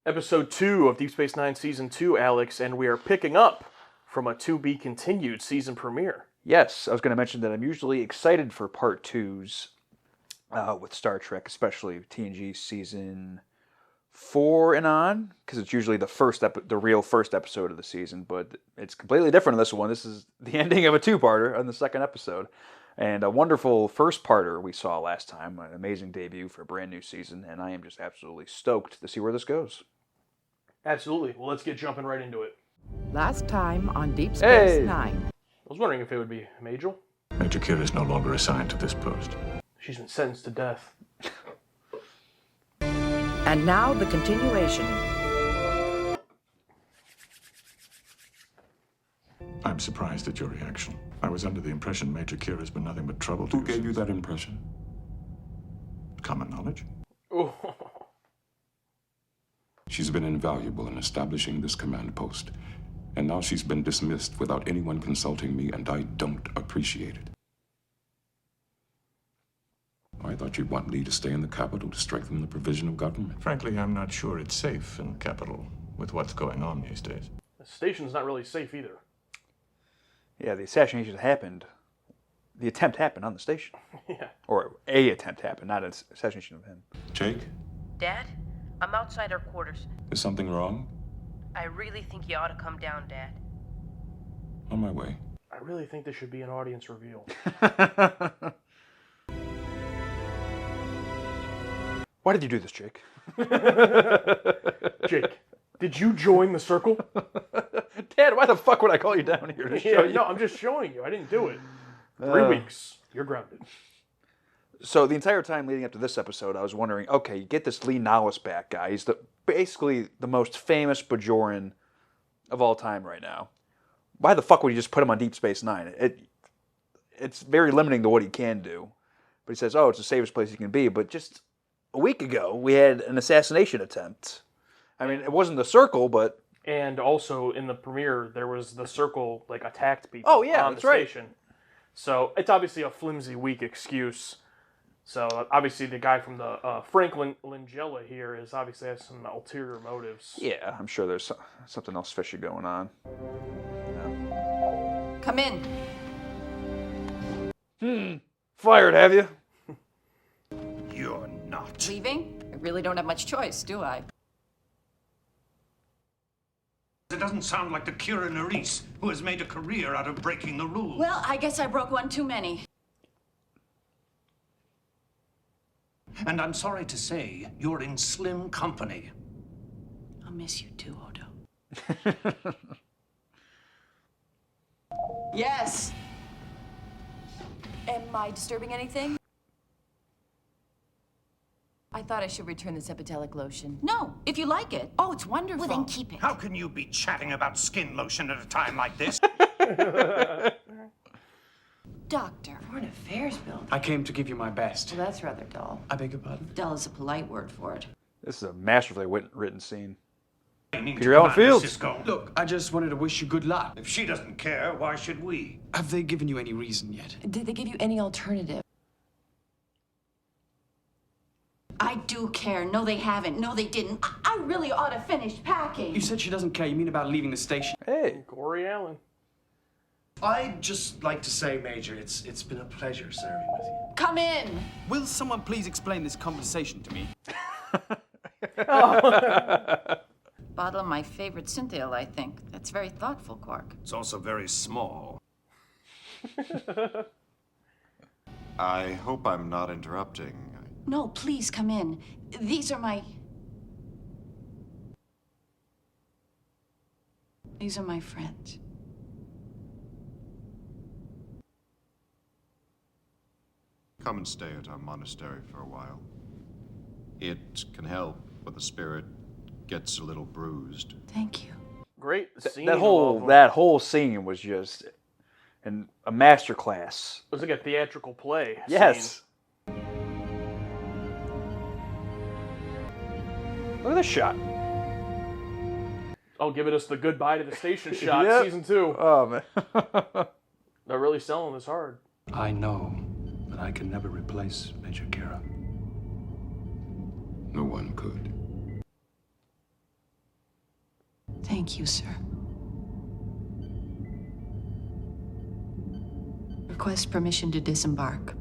Episode 2 of Deep Space Nine Season 2, Alex, and we are picking up from a to-be-continued season premiere. Yes, I was going to mention that I'm usually excited for Part 2s with Star Trek, especially TNG Season 4 and on, because it's usually the real first episode of the season, but it's completely different in this one. This is the ending of a two-parter on the second episode. And a wonderful first-parter we saw last time, an amazing debut for a brand new season, and I am just absolutely stoked to see where this goes. Absolutely. Well, let's get jumping right into it. Last time on Deep Space Nine. I was wondering if it would be Majel. Major Kira is no longer assigned to this post. She's been sentenced to death. And now the continuation. I'm surprised at your reaction. I was under the impression Major Kira has been nothing but trouble to you. Who gave you that impression? Common knowledge? Oh. She's been invaluable in establishing this command post. And now she's been dismissed without anyone consulting me, and I don't appreciate it. I thought you'd want Lee to stay in the capital to strengthen the provision of government. Frankly, I'm not sure it's safe in the capital with what's going on these days. The station's not really safe either. Yeah, the assassination happened. The attempt happened on the station. Yeah. Or a attempt happened, not an assassination of him. Jake, Dad, I'm outside our quarters. is something wrong? I really think you ought to come down, Dad. On my way. I really think this should be an audience reveal. Why did you do this, Jake? Jake, did you join the circle? Dad, why the fuck would I call you down here to show you? No, I'm just showing you. I didn't do it. 3 weeks. You're grounded. So the entire time leading up to this episode, I was wondering, okay, you get this Lee Nollis back guy. He's basically the most famous Bajoran of all time right now. Why the fuck would you just put him on Deep Space Nine? It's very limiting to what he can do. But he says, oh, it's the safest place he can be. But just a week ago, we had an assassination attempt. I mean, it wasn't the Circle, but... And also, in the premiere, there was the Circle, attacked people on the station. So, it's obviously a flimsy, weak excuse. So, obviously, the guy from the Franklin Langella here obviously has some ulterior motives. Yeah, I'm sure there's something else fishy going on. Come in. Fired, have you? You're not. Leaving? I really don't have much choice, do I? It doesn't sound like the Kira Nerys, who has made a career out of breaking the rules. Well, I guess I broke one too many. And I'm sorry to say, you're in slim company. I'll miss you too, Odo. Yes. Am I disturbing anything? I thought I should return this epitelic lotion. No, if you like it. Oh, it's wonderful. Well, then keep it. How can you be chatting about skin lotion at a time like this? Doctor. Foreign Affairs building. I came to give you my best. Well, that's rather dull. I beg your pardon? Dull is a polite word for it. This is a masterfully written scene. Peter Allen Fields. Cisco. Look, I just wanted to wish you good luck. If she doesn't care, why should we? Have they given you any reason yet? Did they give you any alternative? I do care. No, they haven't. No, they didn't. I really ought to finish packing. You said she doesn't care. You mean about leaving the station? Hey. Corey Allen. I'd just like to say, Major, it's been a pleasure serving with you. Come in. Will someone please explain this conversation to me? Bottle of my favorite Synthil, I think. That's very thoughtful, Quark. It's also very small. I hope I'm not interrupting. No, please come in. These are my friends. Come and stay at our monastery for a while. It can help when the spirit gets a little bruised. Thank you. Great scene. That whole scene was just a masterclass. It was like a theatrical play. Yes. Look at this shot. Oh, giving us the goodbye to the station shot, Yep. Season 2. Oh, man. They're really selling this hard. I know that I can never replace Major Kira. No one could. Thank you, sir. Request permission to disembark.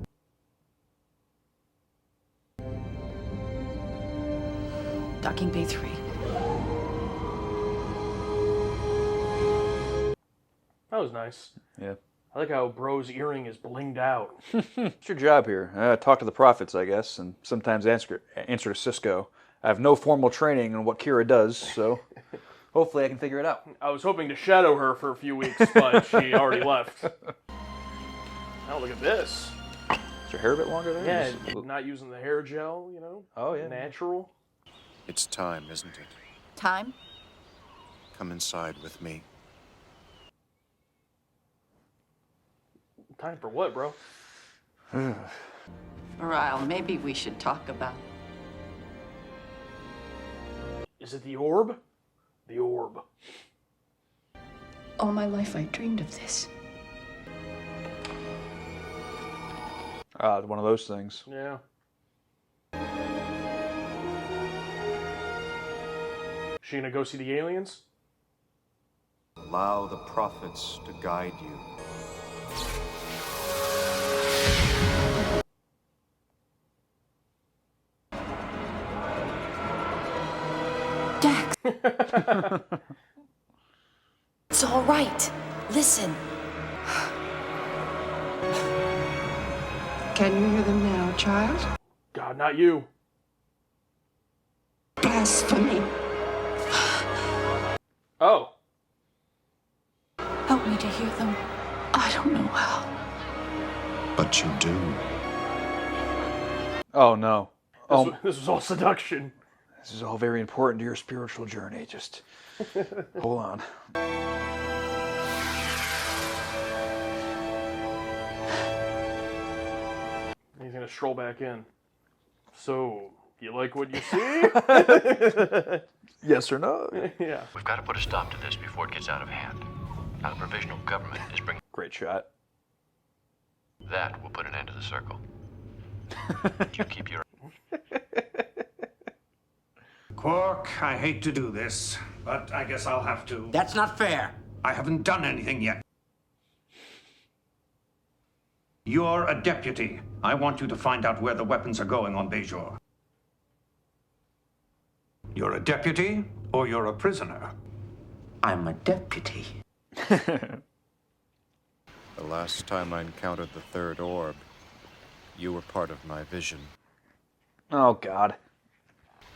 Docking Bay 3. That was nice. Yeah. I like how Bro's earring is blinged out. It's your job here. Talk to the prophets, I guess, and sometimes answer to Cisco. I have no formal training on what Kira does, so hopefully I can figure it out. I was hoping to shadow her for a few weeks, but she already left. Now look at this. Is your hair a bit longer there? Yeah, not using the hair gel, you know? Oh, yeah. Natural. It's time, isn't it? Time? Come inside with me. Time for what, bro? Ryle, maybe we should talk about... Is it the orb? The orb. All my life I dreamed of this. One of those things. Yeah. She gonna go see the aliens? Allow the prophets to guide you. Dax! It's all right. Listen. Can you hear them now, child? God, not you. Blasphemy. Oh. Help me to hear them. I don't know how. But you do. Oh, no. This was all seduction. This is all very important to your spiritual journey. Just hold on. He's gonna stroll back in. So, you like what you see? Yes or no? Yeah. We've got to put a stop to this before it gets out of hand. Now, the provisional government is bringing... Great shot. That will put an end to the circle. You keep your... Quark, I hate to do this, but I guess I'll have to. That's not fair. I haven't done anything yet. You're a deputy. I want you to find out where the weapons are going on Bajor. You're a deputy, or you're a prisoner? I'm a deputy. The last time I encountered the third orb, you were part of my vision. Oh, God.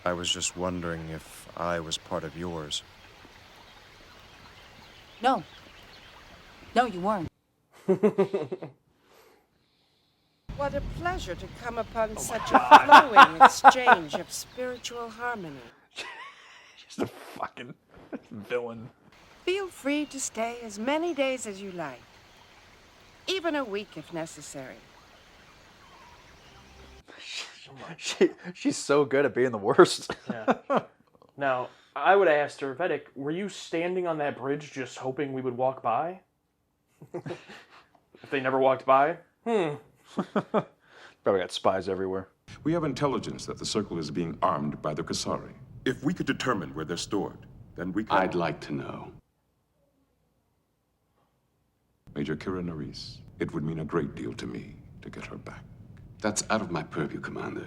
I was just wondering if I was part of yours. No. No, you weren't. What a pleasure to come upon such a flowing exchange of spiritual harmony. Just a fucking villain. Feel free to stay as many days as you like. Even a week if necessary. She's so good at being the worst. Yeah. Now, I would ask her, Vedic, were you standing on that bridge just hoping we would walk by? If they never walked by? Probably got spies everywhere. We have intelligence that the Circle is being armed by the Kasari. If we could determine where they're stored, then we could... I'd like to know. Major Kira Nerys, it would mean a great deal to me to get her back. That's out of my purview, Commander.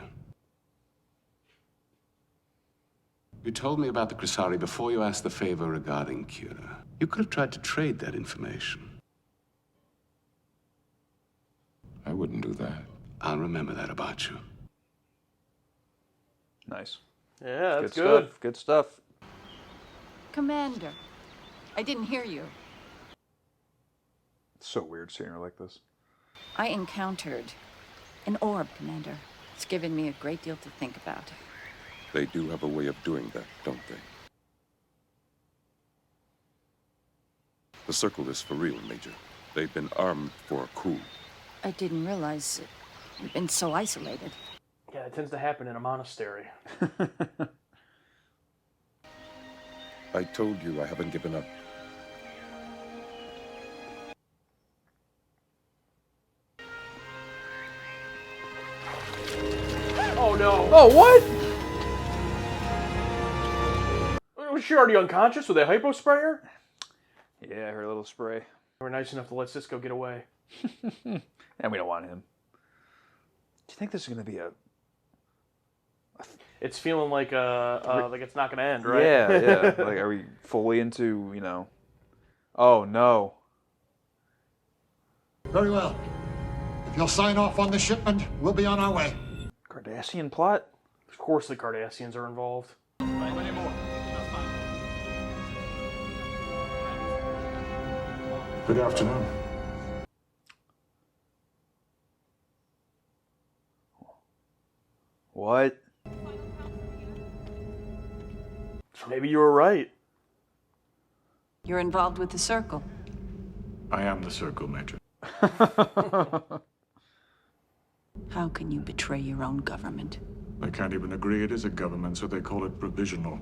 You told me about the Kasari before you asked the favor regarding Kira. You could have tried to trade that information. I wouldn't do that. I'll remember that about you. Nice. Yeah, that's good stuff. Good stuff. Commander, I didn't hear you. It's so weird seeing her like this. I encountered an orb, Commander. It's given me a great deal to think about. They do have a way of doing that, don't they? The Circle is for real, Major. They've been armed for a coup. I didn't realize we've been so isolated. Yeah, it tends to happen in a monastery. I told you I haven't given up. Oh no! Oh, what? Was she already unconscious with a hypo sprayer? Yeah, her little spray. We're nice enough to let Cisco get away. And we don't want him. Do you think this is going to be a... It's feeling like it's not going to end, right? Yeah, yeah. Like, are we fully into, you know... Oh, no. Very well. If you'll sign off on the shipment, we'll be on our way. Cardassian plot? Of course the Cardassians are involved. Good afternoon. What? Maybe you were right. You're involved with the Circle. I am the Circle, Major. How can you betray your own government? They can't even agree it is a government, so they call it provisional.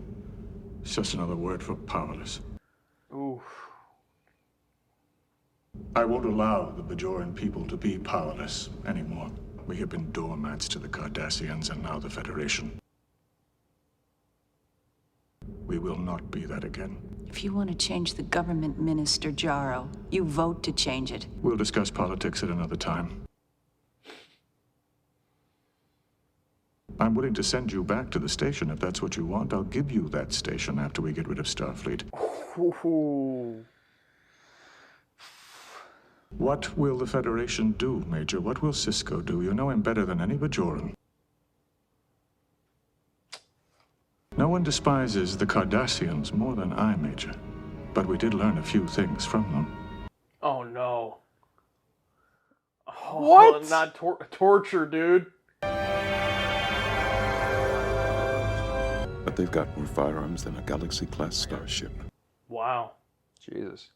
It's just another word for powerless. Oof. I won't allow the Bajoran people to be powerless anymore. We have been doormats to the Cardassians and now the Federation. We will not be that again. If you want to change the government, Minister Jaro, you vote to change it. We'll discuss politics at another time. I'm willing to send you back to the station if that's what you want. I'll give you that station after we get rid of Starfleet. Ooh. What will the Federation do, Major? What will Cisco do? You know him better than any Bajoran. No one despises the Cardassians more than I, Major. But we did learn a few things from them. Oh, no. Oh, What? Not torture, dude. But they've got more firearms than a Galaxy-class starship. Wow. Jesus.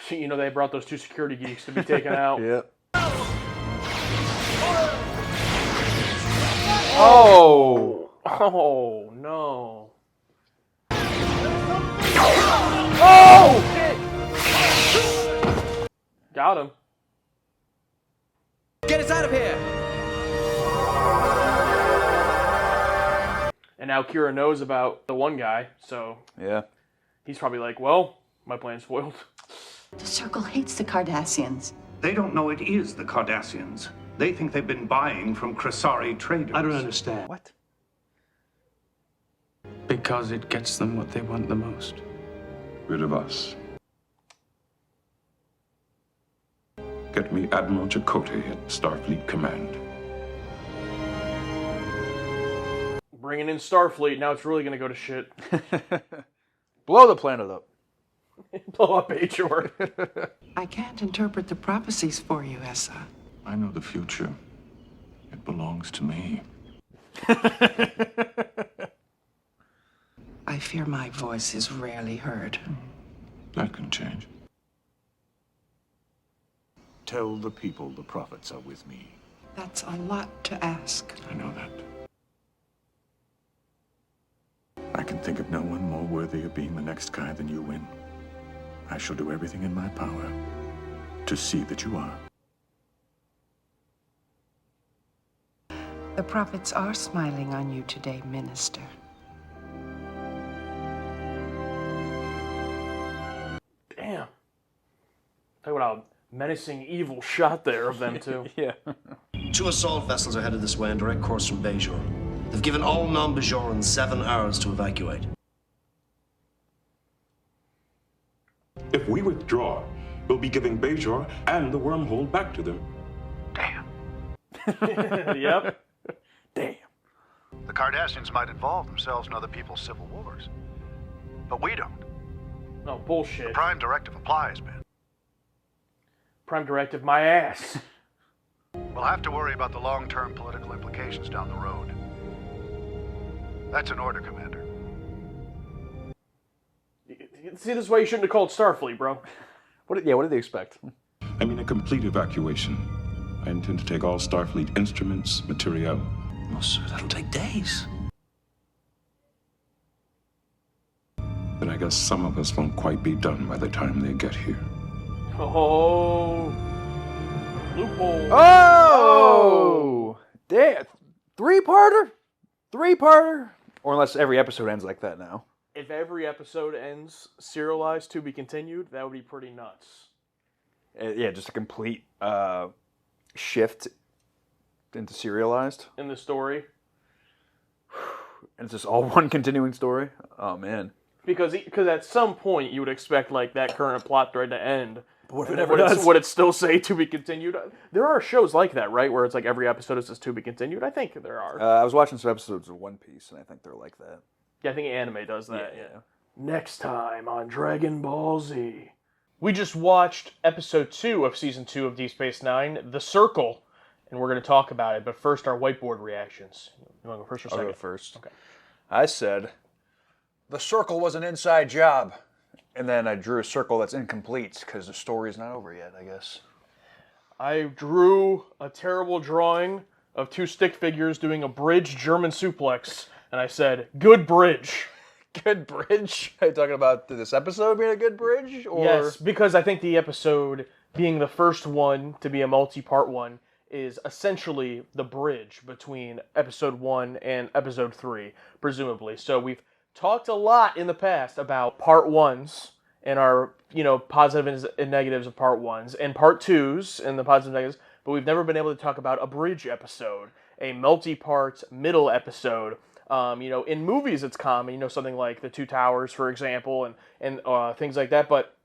You know, they brought those two security geeks to be taken out. Yep. Oh! Oh, no. Oh! Got him. Get us out of here! And now Kira knows about the one guy, so Yeah. he's probably like, well, my plan's foiled. The Circle hates the Cardassians. They don't know it is the Cardassians. They think they've been buying from Crisari traders. I don't understand. What? Because it gets them what they want the most. Rid of us. Get me Admiral Chakotay at Starfleet Command. Bringing in Starfleet, now it's really going to go to shit. Blow the planet up. Blow up Bajor. I can't interpret the prophecies for you, Essa. I know the future. It belongs to me. I fear my voice is rarely heard. That can change. Tell the people the prophets are with me. That's a lot to ask. I know that. I can think of no one more worthy of being the next guy than you, Win. I shall do everything in my power to see that you are. The prophets are smiling on you today, Minister. Damn. Talk about a menacing, evil shot there of them, too. Yeah. 2 assault vessels are headed this way on direct course from Bajor. They've given all non-Bajorans 7 hours to evacuate. If we withdraw, we'll be giving Bajor and the wormhole back to them. Damn. Yep. Damn. The Cardassians might involve themselves in other people's civil wars. But we don't. No, bullshit. Prime directive applies, man. Prime directive, my ass. We'll have to worry about the long-term political implications down the road. That's an order, Commander. See, this is why you shouldn't have called Starfleet, bro. What did they expect? I mean a complete evacuation. I intend to take all Starfleet instruments, materiel. Oh, sir, that'll take days. Then I guess some of us won't quite be done by the time they get here. Oh. Loophole. Oh! Damn, three-parter, or unless every episode ends like that now. If every episode ends serialized to be continued, that would be pretty nuts. Yeah, just a complete shift into serialized in the story. And it's just all one continuing story. Oh man! Because at some point you would expect like that current plot thread to end. But what if it never does? Would it still say to be continued? There are shows like that, right? Where it's like every episode is just to be continued. I think there are. I was watching some episodes of One Piece, and I think they're like that. Yeah, I think anime does that. Yeah. Next time on Dragon Ball Z, we just watched episode 2 of season 2 of Deep Space Nine, The Circle, and we're going to talk about it. But first, our whiteboard reactions. You want to go first or second? I'll go first. Okay. I said, The Circle was an inside job. And then I drew a circle that's incomplete because the story's not over yet, I guess. I drew a terrible drawing of 2 stick figures doing a bridge German suplex, and I said, good bridge. Good bridge? Are you talking about this episode being a good bridge? Or... Yes, because I think the episode being the first one to be a multi-part one is essentially the bridge between episode 1 and episode 3, presumably. So we've talked a lot in the past about part 1s and our, positives and negatives of part 1s and part 2s and the positives and negatives, but we've never been able to talk about a bridge episode, a multi-part middle episode. In movies it's common, something like The Two Towers, for example, and things like that. But,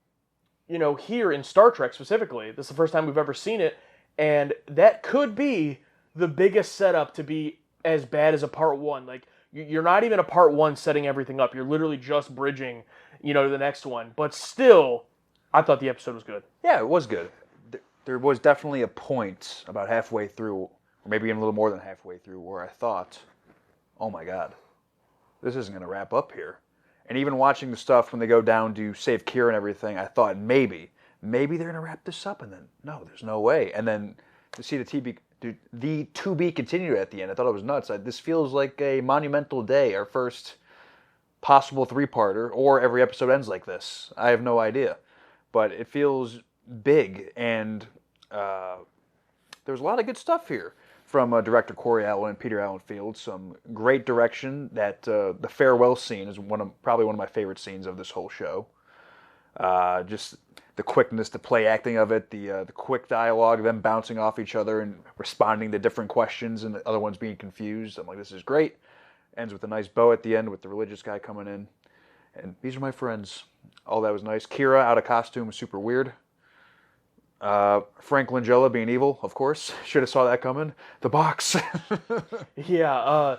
here in Star Trek specifically, this is the first time we've ever seen it, and that could be the biggest setup to be as bad as a part 1. Like, you're not even a part 1 setting everything up. You're literally just bridging, to the next one. But still, I thought the episode was good. Yeah, it was good. There was definitely a point about halfway through, or maybe even a little more than halfway through, where I thought, oh my God, this isn't going to wrap up here. And even watching the stuff when they go down to save Kira and everything, I thought maybe they're going to wrap this up, and then, no, there's no way. And then to see the to be continued at the end, I thought it was nuts. This feels like a monumental day, our first possible 3-parter, or every episode ends like this. I have no idea. But it feels big, and there's a lot of good stuff here from director Corey Allen and Peter Allen Field. Some great direction. That the farewell scene is probably one of my favorite scenes of this whole show. Just the quickness, the play acting of it, the quick dialogue, them bouncing off each other and responding to different questions and the other ones being confused. I'm like, this is great. Ends with a nice bow at the end with the religious guy coming in. And these are my friends. All that was nice. Kira out of costume was super weird. Frank Langella being evil, of course. Should have saw that coming. The box. Yeah,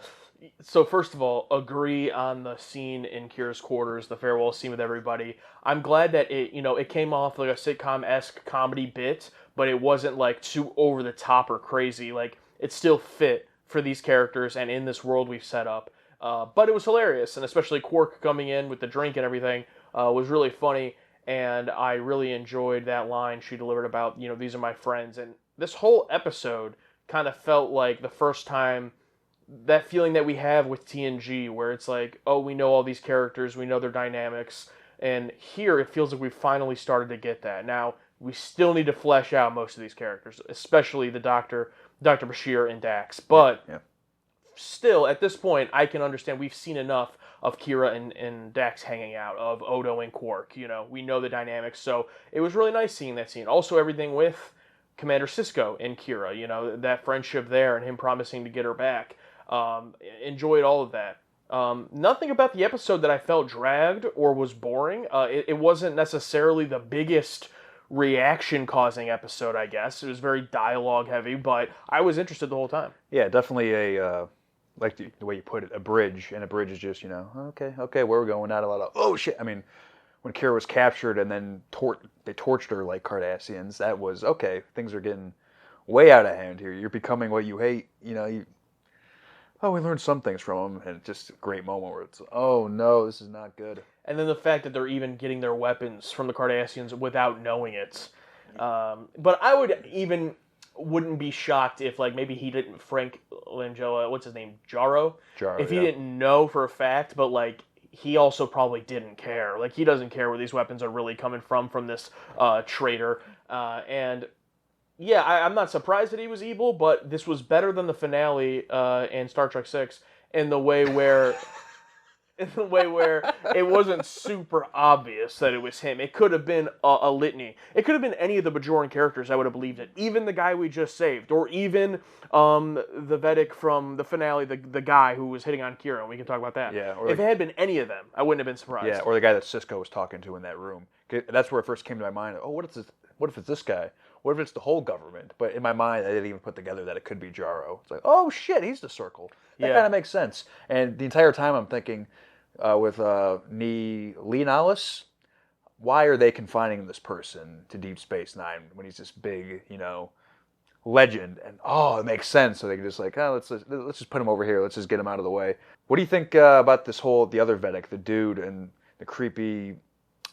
so first of all, agree on the scene in Kira's quarters, the farewell scene with everybody. I'm glad that it came off like a sitcom-esque comedy bit, but it wasn't like too over the top or crazy. Like, it still fit for these characters and in this world we've set up. But it was hilarious, and especially Quark coming in with the drink and everything was really funny, and I really enjoyed that line she delivered about, these are my friends. And this whole episode kind of felt like the first time, that feeling that we have with TNG, where it's like, oh, we know all these characters, we know their dynamics, and here it feels like we've finally started to get that. Now, we still need to flesh out most of these characters, especially the Dr. Bashir and Dax, but still, at this point, I can understand we've seen enough of Kira and Dax hanging out, of Odo and Quark, we know the dynamics, so it was really nice seeing that scene. Also, everything with Commander Sisko and Kira, that friendship there and him promising to get her back. Enjoyed all of that. Nothing about the episode that I felt dragged or was boring. It wasn't necessarily the biggest reaction-causing episode, I guess. It was very dialogue-heavy, but I was interested the whole time. Yeah, definitely a, like the way you put it, a bridge. And a bridge is just, okay, where we're going, not a lot of, oh shit. I mean, when Kira was captured and then they tortured her like Cardassians, that was, okay, things are getting way out of hand here. You're becoming what you hate, we learned some things from them, and just a great moment where it's, oh no, this is not good. And then the fact that they're even getting their weapons from the Cardassians without knowing it. But I wouldn't be shocked if, like, maybe he didn't, Frank Langella, what's his name, Jaro? If he didn't know for a fact, but, like, he also probably didn't care. Like, he doesn't care where these weapons are really coming from this traitor. And Yeah, I'm not surprised that he was evil, but this was better than the finale in Star Trek Six in the way where it wasn't super obvious that it was him. It could have been a litany. It could have been any of the Bajoran characters. I would have believed it. Even the guy we just saved, or even the Vedic from the finale, the guy who was hitting on Kira. We can talk about that. Yeah. Or If it had been any of them, I wouldn't have been surprised. Yeah, or the guy that Cisco was talking to in that room. That's where it first came to my mind. Oh, what if this? What if it's this guy? What if it's the whole government? But in my mind, I didn't even put together that it could be Jaro. It's like, oh shit, he's the Circle. That Yeah. kind of makes sense. And the entire time, I'm thinking, with Leonalis, why are they confining this person to Deep Space Nine when he's this big, legend? And it makes sense. So they can just like, let's just put him over here. Let's just get him out of the way. What do you think about the other Vedic, the dude and the creepy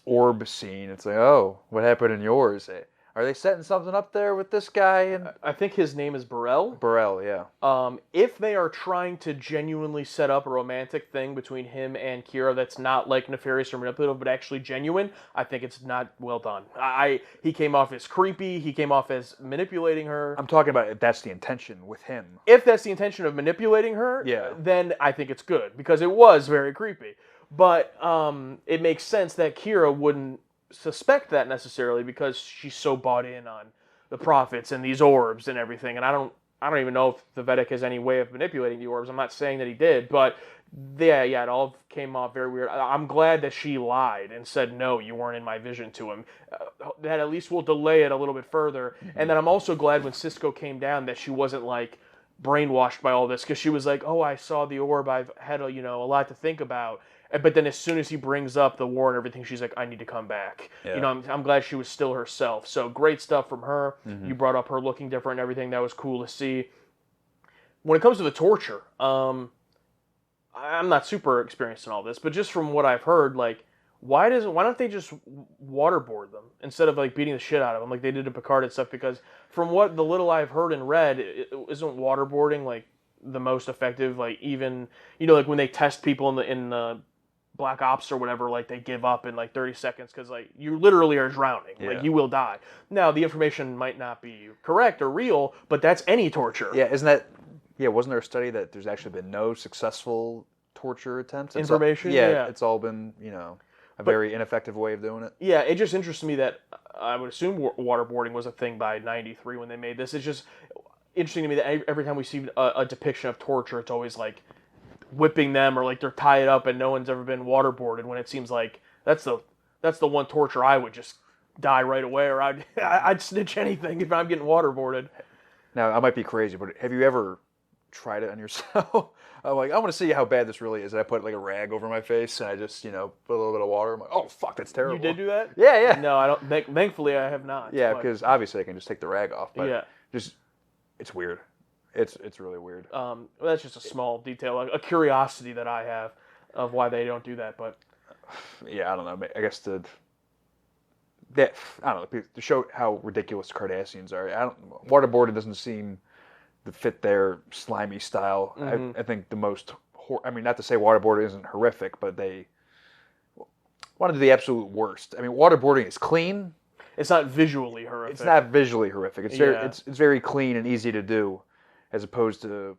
orb scene? It's like, oh, what happened in yours? Are they setting something up there with this guy? And I think his name is Burrell. Burrell, yeah. If they are trying to genuinely set up a romantic thing between him and Kira that's not like nefarious or manipulative, but actually genuine, I think it's not well done. He came off as creepy. He came off as manipulating her. I'm talking about if that's the intention with him. If that's the intention of manipulating her, Yeah. then I think it's good because it was very creepy. But it makes sense that Kira wouldn't suspect that necessarily because she's so bought in on the prophets and these orbs and everything. And I don't even know if the Vedic has any way of manipulating the orbs. I'm not saying that he did, but yeah, it all came off very weird. I'm glad that she lied and said, no, you weren't in my vision to him. That at least will delay it a little bit further. Mm-hmm. And then I'm also glad when Cisco came down that she wasn't like brainwashed by all this, because she was like, oh, I saw the orb. I've had a lot to think about. But then as soon as he brings up the war and everything, she's like, I need to come back. Yeah. I'm glad she was still herself. So great stuff from her. Mm-hmm. You brought up her looking different and everything. That was cool to see. When it comes to the torture, I'm not super experienced in all this, but just from what I've heard, like, why don't they just waterboard them instead of like beating the shit out of them like they did to Picard and stuff? Because from what the little I've heard and read, isn't waterboarding like the most effective? Like even like when they test people in the Black Ops or whatever, like they give up in like 30 seconds because like you literally are drowning. Yeah. Like you will die. Now the information might not be correct or real, but that's any torture. Yeah, wasn't there a study that there's actually been no successful torture attempts? Information? Yeah, it's all been, a very ineffective way of doing it. Yeah, it just interests me that I would assume waterboarding was a thing by 93 when they made this. It's just interesting to me that every time we see a depiction of torture, it's always like whipping them or like they're tied up and no one's ever been waterboarded, when it seems like that's the one torture I would just die right away, or I'd snitch anything if I'm getting waterboarded. Now, I might be crazy, but have you ever tried it on yourself? I'm like, I want to see how bad this really is. And I put like a rag over my face and I just, put a little bit of water. I'm like, oh, fuck, that's terrible. You did do that? Yeah. No, I don't. Thankfully, I have not. Yeah, because obviously I can just take the rag off. But yeah. It's weird. It's really weird. That's just a small detail, a curiosity that I have of why they don't do that. But yeah, I don't know. I guess I don't know, to show how ridiculous the Cardassians are. Waterboarding doesn't seem to fit their slimy style. Mm-hmm. I think the most, not to say waterboarding isn't horrific, but they want to do the absolute worst. I mean, waterboarding is clean. It's not visually horrific. It's not visually horrific. It's very clean and easy to do, as opposed to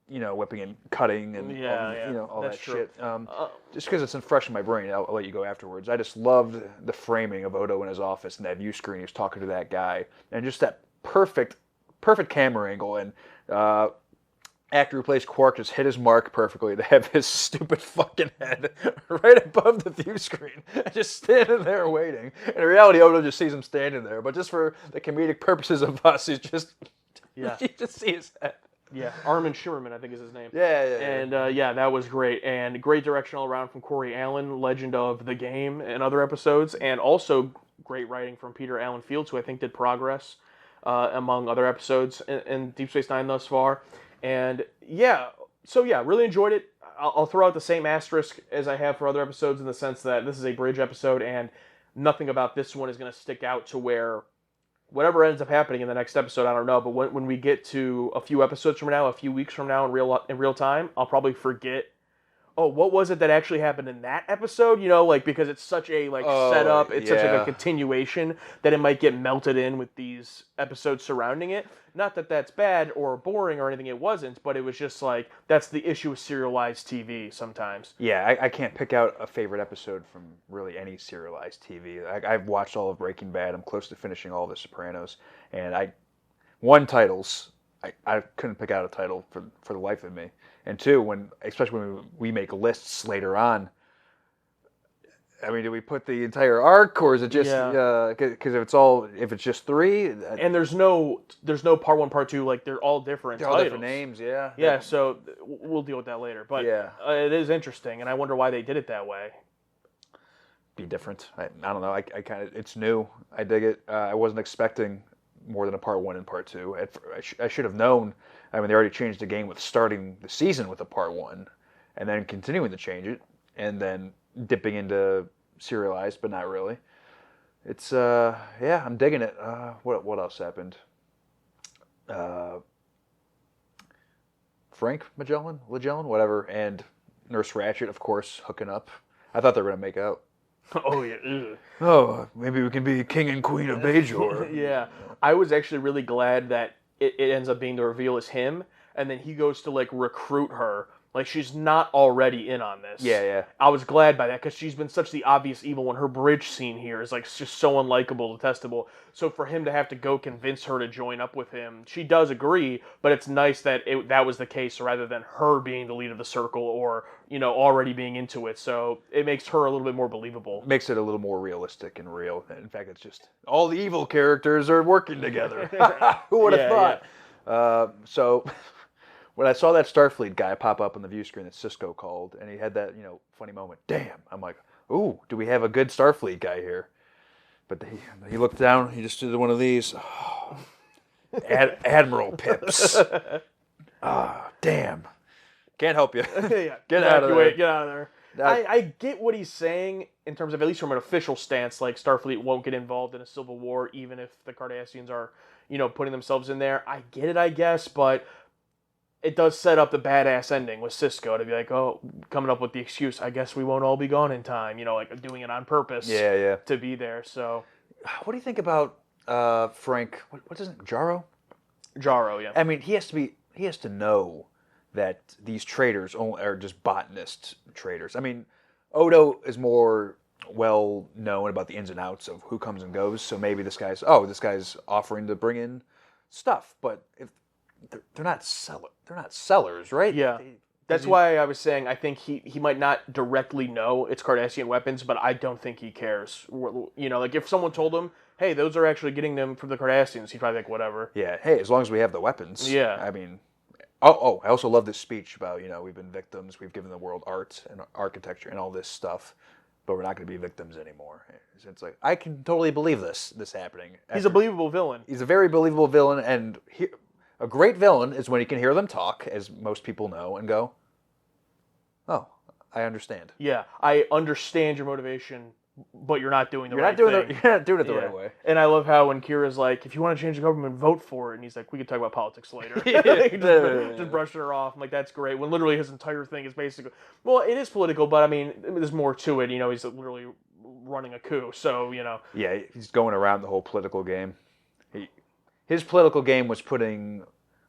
whipping and cutting and all that's that true. shit. Just because it's fresh in my brain, I'll let you go afterwards. I just loved the framing of Odo in his office and that view screen. He was talking to that guy, and just that perfect camera angle. And actor who plays Quark just hit his mark perfectly to have his stupid fucking head right above the view screen, just standing there waiting. In reality, Odo just sees him standing there, but just for the comedic purposes of us, you just see his head. Yeah, Armin Shimmerman, I think is his name. Yeah. And that was great. And great direction all around from Corey Allen, legend of the game and other episodes. And also great writing from Peter Allen Fields, who I think did Progress, among other episodes in Deep Space Nine thus far. And really enjoyed it. I'll throw out the same asterisk as I have for other episodes in the sense that this is a bridge episode and nothing about this one is going to stick out to where whatever ends up happening in the next episode, I don't know. But when we get to a few episodes from now, a few weeks from now in real time, I'll probably forget, oh, what was it that actually happened in that episode? You know, like, because it's such a, like, setup, it's such like a continuation that it might get melted in with these episodes surrounding it. Not that that's bad or boring or anything, it wasn't, but it was just like, that's the issue with serialized TV sometimes. Yeah, I can't pick out a favorite episode from really any serialized TV. I've watched all of Breaking Bad. I'm close to finishing all of The Sopranos, and I couldn't pick out a title for the life of me. And two, especially when we make lists later on, I mean, do we put the entire arc, or is it just because if it's just three, and there's no part 1, part 2, like they're all different. They're all different names, yeah. Yeah, so we'll deal with that later. But it is interesting, and I wonder why they did it that way. Be different. I don't know. I kind of it's new. I dig it. I wasn't expecting more than a part 1 and part 2. I should have known. I mean, they already changed the game with starting the season with a part 1, and then continuing to change it, and then dipping into serialized, but not really. It's I'm digging it. What else happened? Frank Magellan, whatever, and Nurse Ratched, of course, hooking up. I thought they were gonna make out. Oh yeah. Oh, maybe we can be king and queen of Bajor. Yeah, I was actually really glad that it ends up being the reveal is him, and then he goes to like recruit her. Like, she's not already in on this. Yeah. I was glad by that, because she's been such the obvious evil one. Her bridge scene here is, like, just so unlikable, detestable. So for him to have to go convince her to join up with him, she does agree, but it's nice that that was the case, rather than her being the lead of the circle or, you know, already being into it. So it makes her a little bit more believable. Makes it a little more realistic and real. In fact, it's just all the evil characters are working together. Who would have thought? Yeah. So... When I saw that Starfleet guy pop up on the view screen that Cisco called, and he had that, funny moment, damn, I'm like, ooh, do we have a good Starfleet guy here? But he looked down, he just did one of these. Oh, Admiral Pips. Damn. Can't help you. Get out of there. Get out of there. I get what he's saying in terms of, at least from an official stance, like Starfleet won't get involved in a civil war, even if the Cardassians are, putting themselves in there. I get it, I guess, but... it does set up the badass ending with Cisco to be like, oh, coming up with the excuse, I guess we won't all be gone in time, like doing it on purpose to be there. So, what do you think about Frank? What is it, Jaro? Jaro, yeah. I mean, he has to know that these traders are just botanist traders. I mean, Odo is more well known about the ins and outs of who comes and goes. So maybe this guy's offering to bring in stuff, but if they're not sellers, right? Yeah. That's why I was saying I think he might not directly know it's Cardassian weapons, but I don't think he cares. Like if someone told him, hey, those are actually getting them from the Cardassians, he'd probably think, whatever. Yeah, hey, as long as we have the weapons. Yeah. I mean, I also love this speech about, we've been victims, we've given the world art and architecture and all this stuff, but we're not going to be victims anymore. It's like, I can totally believe this happening. He's a believable villain. He's a very believable villain, and a great villain is when you can hear them talk, as most people know, and go, oh, I understand. Yeah, I understand your motivation, but you're not doing the right thing. You're not doing it the right way. And I love how when Kira's like, if you want to change the government, vote for it. And he's like, we can talk about politics later. just brushing her off. I'm like, that's great. When literally his entire thing is basically, well, it is political, but I mean, there's more to it. He's literally running a coup. So, Yeah, he's going around the whole political game. His political game was putting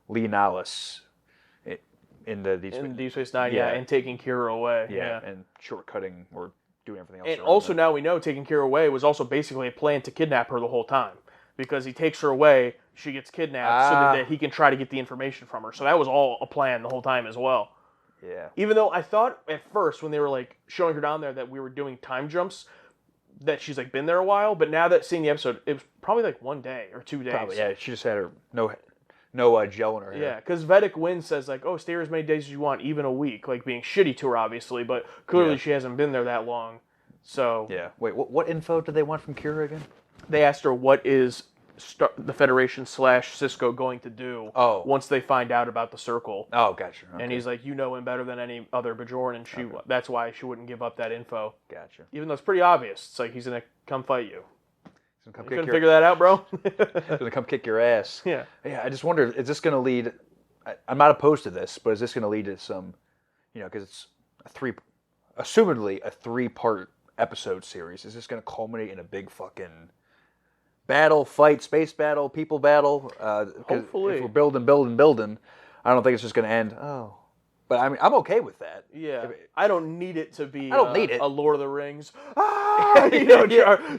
Lee Nallis in Deep Space Nine, and taking Kira away. Yeah, and shortcutting or doing everything else. And also now we know taking Kira away was also basically a plan to kidnap her the whole time. Because he takes her away, she gets kidnapped, so that he can try to get the information from her. So that was all a plan the whole time as well. Yeah. Even though I thought at first when they were like showing her down there that we were doing time jumps, that she's like been there a while, but now that seeing the episode, it was probably like 1 day or 2 days. Probably, yeah. She just had her no gel in her hair. Yeah, because Vedic Wind says like, oh, stay here as many days as you want, even a week, like being shitty to her, obviously, but clearly she hasn't been there that long. So yeah. Wait, what info did they want from Kira again? They asked her what is the Federation / Cisco going to do once they find out about the Circle. Oh, gotcha. Okay. And he's like, you know him better than any other Bajoran, and that's why she wouldn't give up that info. Gotcha. Even though it's pretty obvious. It's like, he's going to come fight you. You couldn't figure that out, bro? He's going to come kick your ass. Yeah. Yeah, I just wonder, is this going to lead... I'm not opposed to this, but is this going to lead to some... because it's assumedly a 3-part episode series. Is this going to culminate in a big fucking battle, fight, space battle, people battle? Hopefully. If we're building, I don't think it's just going to end. Oh, but I mean, I'm okay with that. Yeah, I don't need it to be. I don't need it. A Lord of the Rings,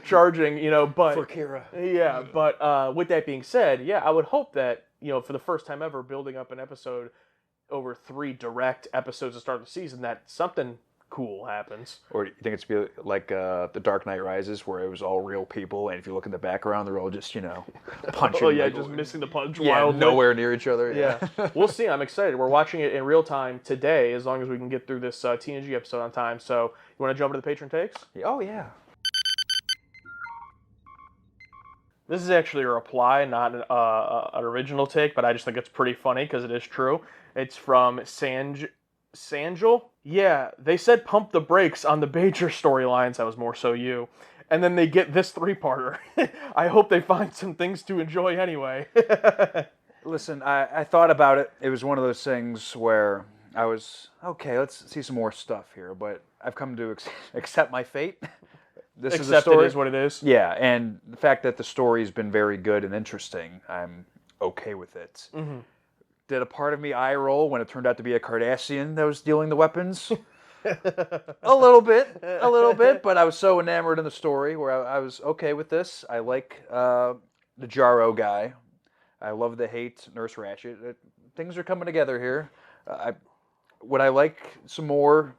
charging. But for Kira. Yeah, but with that being said, yeah, I would hope that for the first time ever, building up an episode over 3 direct episodes to start the season, that something cool happens. Or do you think it's be like The Dark Knight Rises, where it was all real people, and if you look in the background, they're all just punching. Oh yeah, just missing the punch. Yeah, wildly. nowhere near each other. Yeah, we'll see. I'm excited. We're watching it in real time today, as long as we can get through this TNG episode on time. So, you want to jump into the patron takes? Oh yeah. This is actually a reply, not an original take, but I just think it's pretty funny because it is true. It's from Sanjel? Yeah, they said pump the brakes on the Bajor storylines. That was more so you. And then they get this 3-parter. I hope they find some things to enjoy anyway. Listen, I thought about it. It was one of those things where I was, okay, let's see some more stuff here. But I've come to accept my fate. This is a story. It is what it is. Yeah, and the fact that the story's been very good and interesting, I'm okay with it. Mm-hmm. Did a part of me eye roll when it turned out to be a Cardassian that was dealing the weapons? a little bit, but I was so enamored in the story where I was okay with this. I like the Jaro guy. I love the hate Nurse Ratched. Things are coming together here. Would I like some more?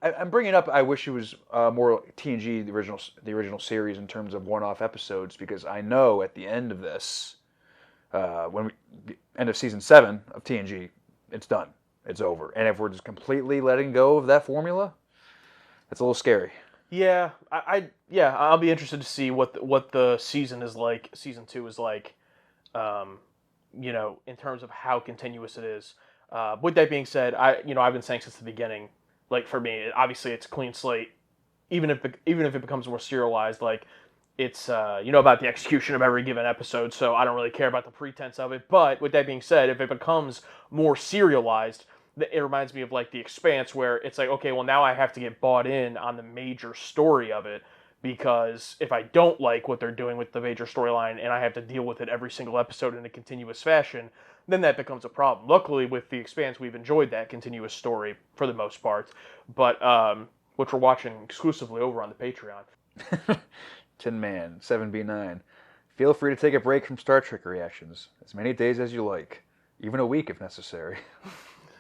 I'm bringing up. I wish it was more TNG, the original series, in terms of one-off episodes, because I know at the end of this, end of season 7 of TNG, it's done. It's over. And if we're just completely letting go of that formula, that's a little scary. Yeah, I'll be interested to see what the season is like. Season 2 is like, in terms of how continuous it is. With that being said, I've been saying since the beginning, like for me, obviously it's a clean slate. Even if it becomes more serialized, like it's about the execution of every given episode. So I don't really care about the pretense of it. But with that being said, if it becomes more serialized, it reminds me of like The Expanse, where it's like, okay, well now I have to get bought in on the major story of it, because if I don't like what they're doing with the major storyline and I have to deal with it every single episode in a continuous fashion, then that becomes a problem. Luckily, with The Expanse, we've enjoyed that continuous story for the most part, but which we're watching exclusively over on the Patreon. Tin Man, 7B9. Feel free to take a break from Star Trek reactions. As many days as you like. Even a week if necessary.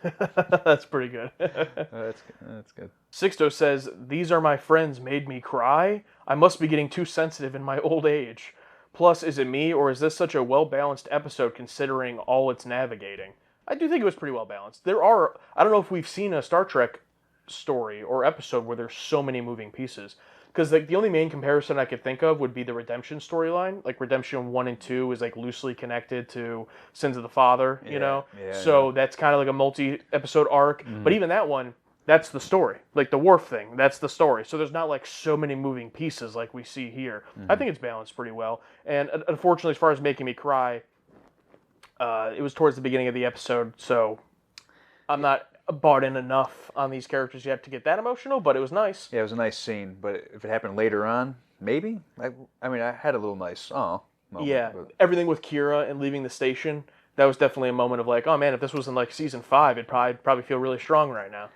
That's pretty good. That's good. Sixto says, "These Are My Friends made me cry. I must be getting too sensitive in my old age. Plus, is it me, or is this such a well-balanced episode considering all it's navigating?" I do think it was pretty well-balanced. I don't know if we've seen a Star Trek story or episode where there's so many moving pieces. Because the only main comparison I could think of would be the Redemption storyline. Like Redemption 1 and 2 is like loosely connected to Sins of the Father, Yeah, so that's kind of like a multi-episode arc. Mhm. But even that one, that's the story. Like the Worf thing, that's the story. So there's not like so many moving pieces like we see here. I think it's balanced pretty well. And unfortunately, as far as making me cry, it was towards the beginning of the episode, so I'm not bought in enough on these characters yet to get that emotional, but it was nice. Yeah, it was a nice scene, but if it happened later on, maybe? I mean, I had a little nice moment. Yeah, but everything with Kira and leaving the station, that was definitely a moment of like, oh man, if this was in like season 5, it'd probably feel really strong right now.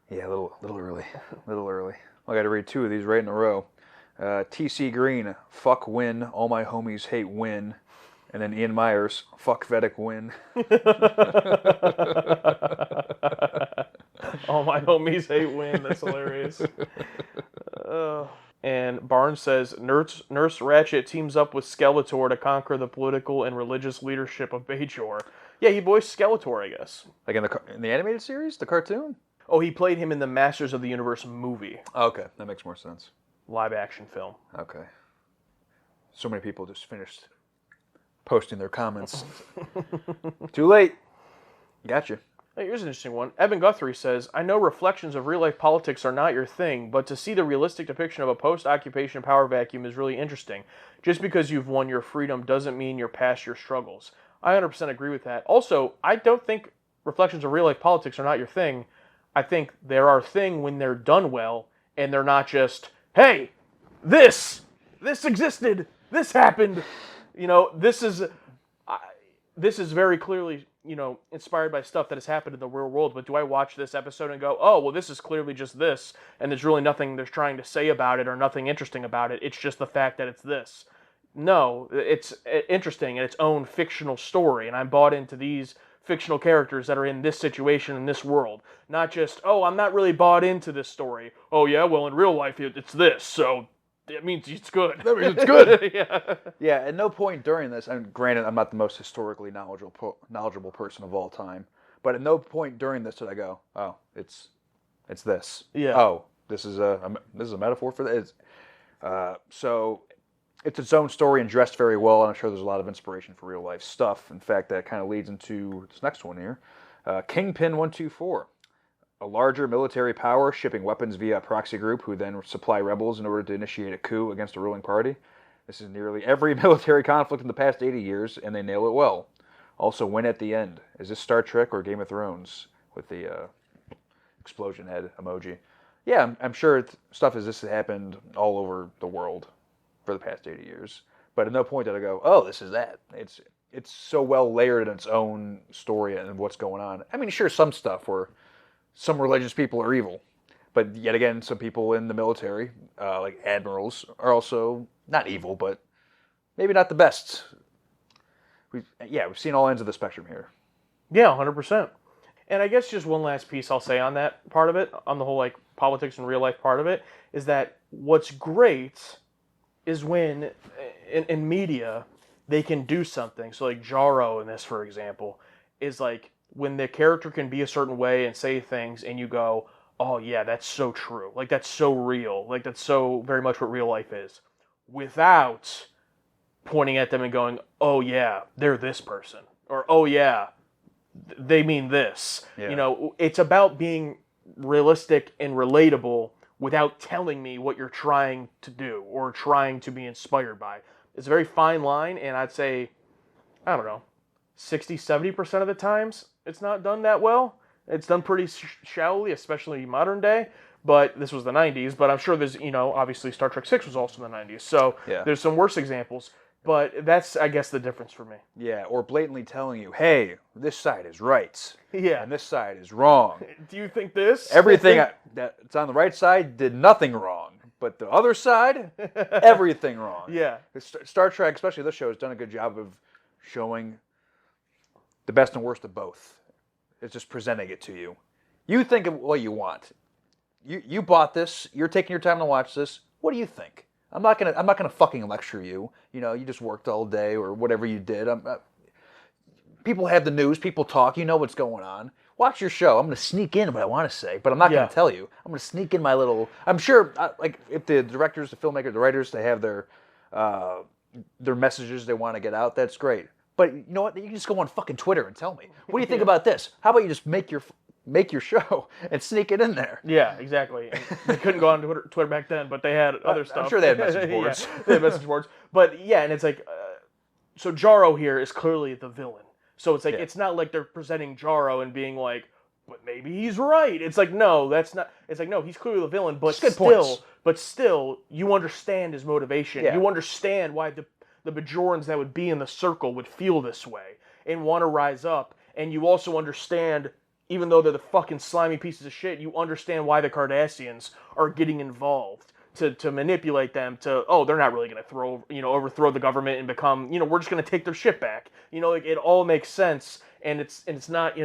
Yeah, a little early. I got to read 2 of these right in a row. TC Green, fuck Win, all my homies hate Win. And then Ian Myers, fuck Vedic Win. All my homies hate Win. That's hilarious. And Barnes says, Nurse Ratched teams up with Skeletor to conquer the political and religious leadership of Bajor. Yeah, he voiced Skeletor, I guess. Like in the animated series, the cartoon? Oh, he played him in the Masters of the Universe movie. Okay, that makes more sense. Live action film. Okay. So many people just finished posting their comments. Too late. Gotcha. Hey, here's an interesting one. Evan Guthrie says, I know reflections of real-life politics are not your thing, but to see the realistic depiction of a post-occupation power vacuum is really interesting. Just because you've won your freedom doesn't mean you're past your struggles. I 100% agree with that. Also, I don't think reflections of real-life politics are not your thing. I think they're our thing when they're done well, and they're not just, hey, this existed, this happened, this is very clearly, inspired by stuff that has happened in the real world, but do I watch this episode and go, oh, well, this is clearly just this, and there's really nothing they're trying to say about it or nothing interesting about it, it's just the fact that it's this. No, it's interesting in its own fictional story, and I'm bought into these fictional characters that are in this situation in this world. Not just, oh, I'm not really bought into this story. Oh, yeah, well, in real life, it's this, so it means it's good. That means it's good. Yeah. Yeah, at no point during this, and granted, I'm not the most historically knowledgeable person of all time, but at no point during this did I go, oh, it's this. Yeah. Oh, this is a metaphor for this. So it's its own story and dressed very well, and I'm sure there's a lot of inspiration for real life stuff. In fact, that kind of leads into this next one here. Kingpin 124. A larger military power shipping weapons via a proxy group who then supply rebels in order to initiate a coup against a ruling party. This is nearly every military conflict in the past 80 years, and they nail it well. Also, win at the end. Is this Star Trek or Game of Thrones? With the explosion head emoji. Yeah, I'm sure stuff as this has happened all over the world for the past 80 years. But at no point did I go, oh, this is that. It's so well layered in its own story and what's going on. I mean, sure, some stuff where some religious people are evil, but yet again, some people in the military, like admirals, are also not evil, but maybe not the best. We've seen all ends of the spectrum here. Yeah, 100%. And I guess just one last piece I'll say on that part of it, on the whole like politics and real life part of it, is that what's great is when in media they can do something. So like Jaro in this, for example, is like when the character can be a certain way and say things and you go, oh yeah, that's so true. Like that's so real. Like that's so very much what real life is. Without pointing at them and going, oh yeah, they're this person. Or oh yeah, they mean this. Yeah. It's about being realistic and relatable without telling me what you're trying to do or trying to be inspired by. It's a very fine line, and I'd say, I don't know, 60-70% of the times it's not done that well. It's done pretty shallowly, especially modern day, but this was the 90s, but I'm sure there's, obviously Star Trek 6 was also in the 90s, so there's some worse examples, but that's, I guess, the difference for me. Yeah, or blatantly telling you, hey, this side is right. Yeah. And this side is wrong. Do you think this? Everything that's on the right side did nothing wrong. But the other side, everything wrong. Yeah. Star Trek, especially this show, has done a good job of showing the best and worst of both. It's just presenting it to you. You think of what you want. You bought this. You're taking your time to watch this. What do you think? I'm not gonna fucking lecture you. You just worked all day or whatever you did. People have the news. People talk. You know what's going on. Watch your show. I'm going to sneak in what I want to say, but I'm not going to tell you. I'm going to sneak in my little... I'm sure, like, if the directors, the filmmakers, the writers, they have their messages they want to get out, that's great. But you know what? You can just go on fucking Twitter and tell me. What do you think about this? How about you just make your show and sneak it in there? Yeah, exactly. And they couldn't go on Twitter back then, but they had other stuff. I'm sure they had message boards. Yeah, they had message boards. But yeah, and it's like... so Jaro here is clearly the villain. So it's like, it's not like they're presenting Jaro and being like, but maybe he's right. It's like, no, that's not. It's like, no, he's clearly the villain, but still, you understand his motivation. Yeah. You understand why the Bajorans that would be in the circle would feel this way and want to rise up. And you also understand, even though they're the fucking slimy pieces of shit, you understand why the Cardassians are getting involved. To manipulate them to, oh, they're not really going to overthrow the government and become, we're just going to take their shit back. Like it all makes sense, and it's not,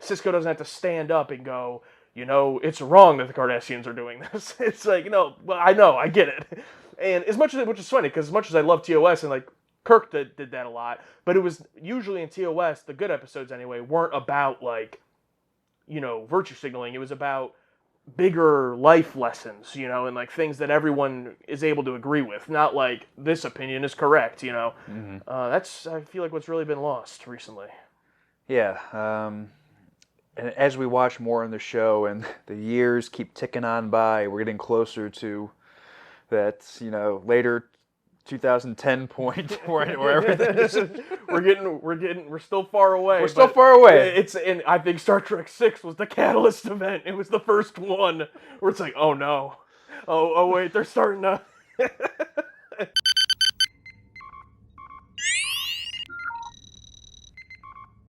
Cisco doesn't have to stand up and go, it's wrong that the Cardassians are doing this. It's like, well, I know, I get it. And which is funny, because as much as I love TOS, and like Kirk did that a lot, but it was usually in TOS, the good episodes anyway, weren't about like, virtue signaling. It was about bigger life lessons, and like things that everyone is able to agree with, not like this opinion is correct, Mm-hmm. That's, I feel like, what's really been lost recently. Yeah, and as we watch more in the show and the years keep ticking on by, we're getting closer to that, later 2010 point where everything is. we're still far away. We're still but far away. And I think Star Trek 6 was the catalyst event. It was the first one where it's like, oh no. Oh wait, they're starting to